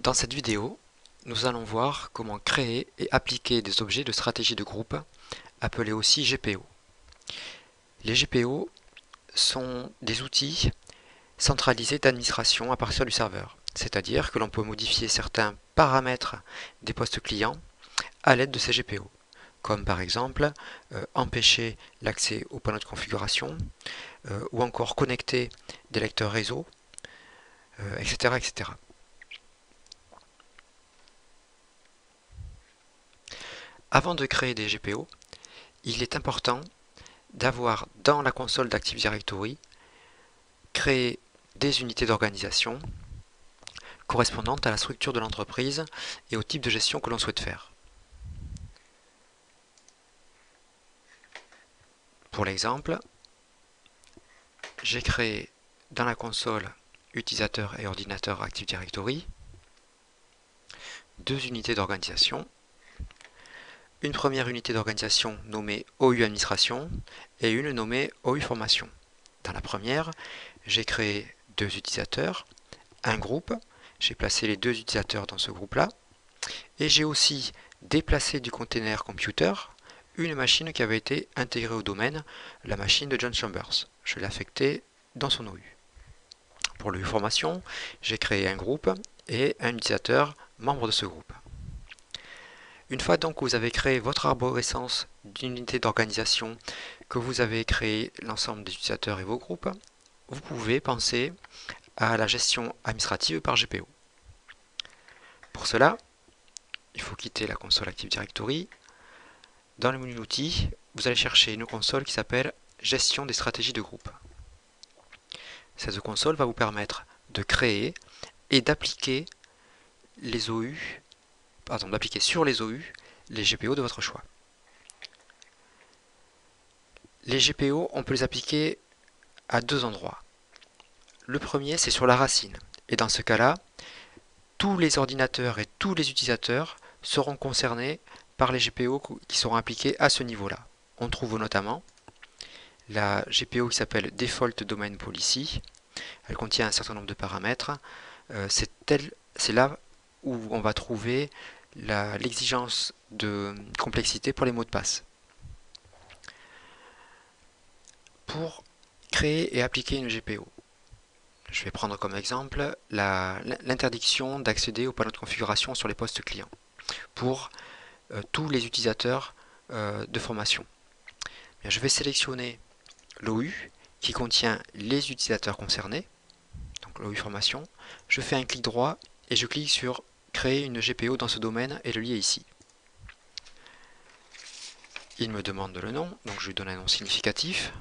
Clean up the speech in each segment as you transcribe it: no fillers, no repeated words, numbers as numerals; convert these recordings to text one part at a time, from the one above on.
Dans cette vidéo, nous allons voir comment créer et appliquer des objets de stratégie de groupe, appelés aussi GPO. Les GPO sont des outils centralisés d'administration à partir du serveur, c'est-à-dire que l'on peut modifier certains paramètres des postes clients à l'aide de ces GPO, comme par exemple empêcher l'accès au panneau de configuration, ou encore connecter des lecteurs réseau, etc., etc. Avant de créer des GPO, il est important d'avoir dans la console d'Active Directory créé des unités d'organisation correspondantes à la structure de l'entreprise et au type de gestion que l'on souhaite faire. Pour l'exemple, j'ai créé dans la console utilisateur et ordinateur Active Directory deux unités d'organisation. Une première unité d'organisation nommée OU Administration et une nommée OU Formation. Dans la première, j'ai créé deux utilisateurs, un groupe, j'ai placé les deux utilisateurs dans ce groupe-là, et j'ai aussi déplacé du container computer une machine qui avait été intégrée au domaine, la machine de John Chambers. Je l'ai affectée dans son OU. Pour l'OU Formation, j'ai créé un groupe et un utilisateur membre de ce groupe. Une fois donc que vous avez créé votre arborescence d'unité d'organisation, que vous avez créé l'ensemble des utilisateurs et vos groupes, vous pouvez penser à la gestion administrative par GPO. Pour cela, il faut quitter la console Active Directory. Dans le menu d'outils, vous allez chercher une console qui s'appelle Gestion des stratégies de groupe. Cette console va vous permettre de créer et d'appliquer les OU, d'appliquer sur les OU les GPO de votre choix. Les GPO, on peut les appliquer à deux endroits. Le premier, c'est sur la racine. Et dans ce cas-là, tous les ordinateurs et tous les utilisateurs seront concernés par les GPO qui seront appliqués à ce niveau-là. On trouve notamment la GPO qui s'appelle Default Domain Policy. Elle contient un certain nombre de paramètres. C'est là où on va trouver l'exigence de complexité pour les mots de passe. Pour créer et appliquer une GPO, je vais prendre comme exemple l'interdiction d'accéder au panneau de configuration sur les postes clients pour tous les utilisateurs de formation. Bien, je vais sélectionner l'OU qui contient les utilisateurs concernés, donc l'OU formation. Je fais un clic droit et je clique sur créer une GPO dans ce domaine et le lier ici. Il me demande le nom, donc je lui donne un nom significatif.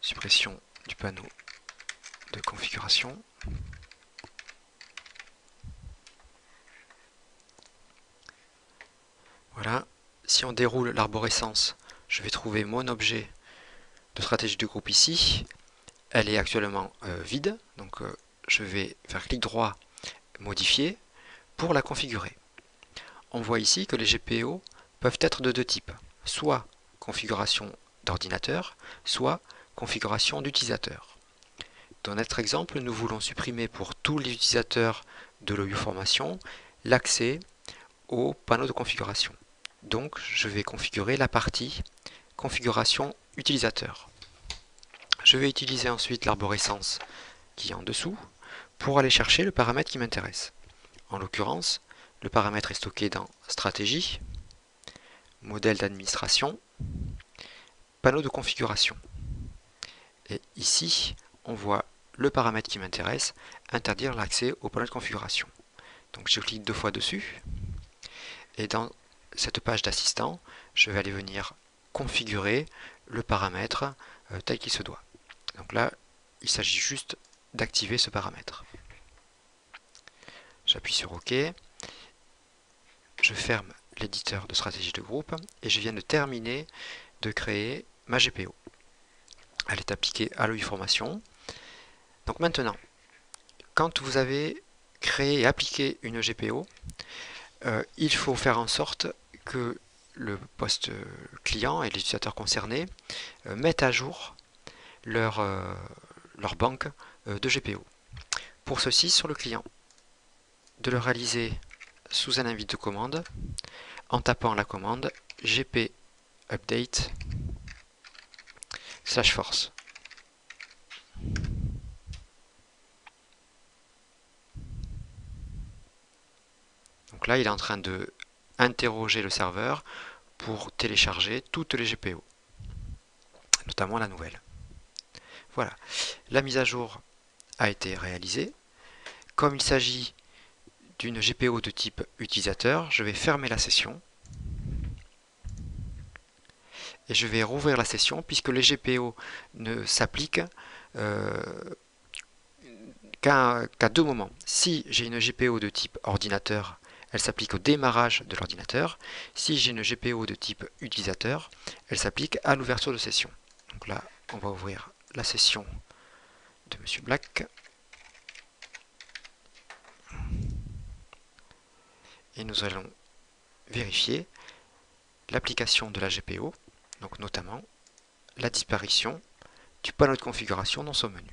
Suppression du panneau de configuration. Voilà. Si on déroule l'arborescence, je vais trouver mon objet de stratégie de groupe ici. Elle est actuellement vide, donc je vais faire clic droit, modifier, pour la configurer. On voit ici que les GPO peuvent être de deux types, soit configuration d'ordinateur, soit configuration d'utilisateur. Dans notre exemple, nous voulons supprimer pour tous les utilisateurs de l'OU formation l'accès au panneau de configuration. Donc, je vais configurer la partie configuration utilisateur. Je vais utiliser ensuite l'arborescence qui est en dessous pour aller chercher le paramètre qui m'intéresse. En l'occurrence, le paramètre est stocké dans stratégie, modèle d'administration, panneau de configuration. Et ici, on voit le paramètre qui m'intéresse, interdire l'accès au panneau de configuration. Donc je clique deux fois dessus, et dans cette page d'assistant, je vais aller venir configurer le paramètre tel qu'il se doit. Donc là, il s'agit juste d'activer ce paramètre. J'appuie sur OK, je ferme l'éditeur de stratégie de groupe et je viens de terminer de créer ma GPO. Elle est appliquée à l'OU formation. Donc maintenant, quand vous avez créé et appliqué une GPO, il faut faire en sorte que le poste client et les utilisateurs concernés mettent à jour leur banque de GPO. Pour ceci, sur le client, de le réaliser sous un invite de commande en tapant la commande gp update /force. Donc là, il est en train de interroger le serveur pour télécharger toutes les GPO, notamment la nouvelle. Voilà, la mise à jour a été réalisée. Comme il s'agit d'une GPO de type utilisateur, je vais fermer la session et je vais rouvrir la session puisque les GPO ne s'appliquent qu'à deux moments. Si j'ai une GPO de type ordinateur, elle s'applique au démarrage de l'ordinateur. Si j'ai une GPO de type utilisateur, elle s'applique à l'ouverture de session. Donc là, on va ouvrir la session de Monsieur Black. Et nous allons vérifier l'application de la GPO, donc notamment la disparition du panneau de configuration dans son menu.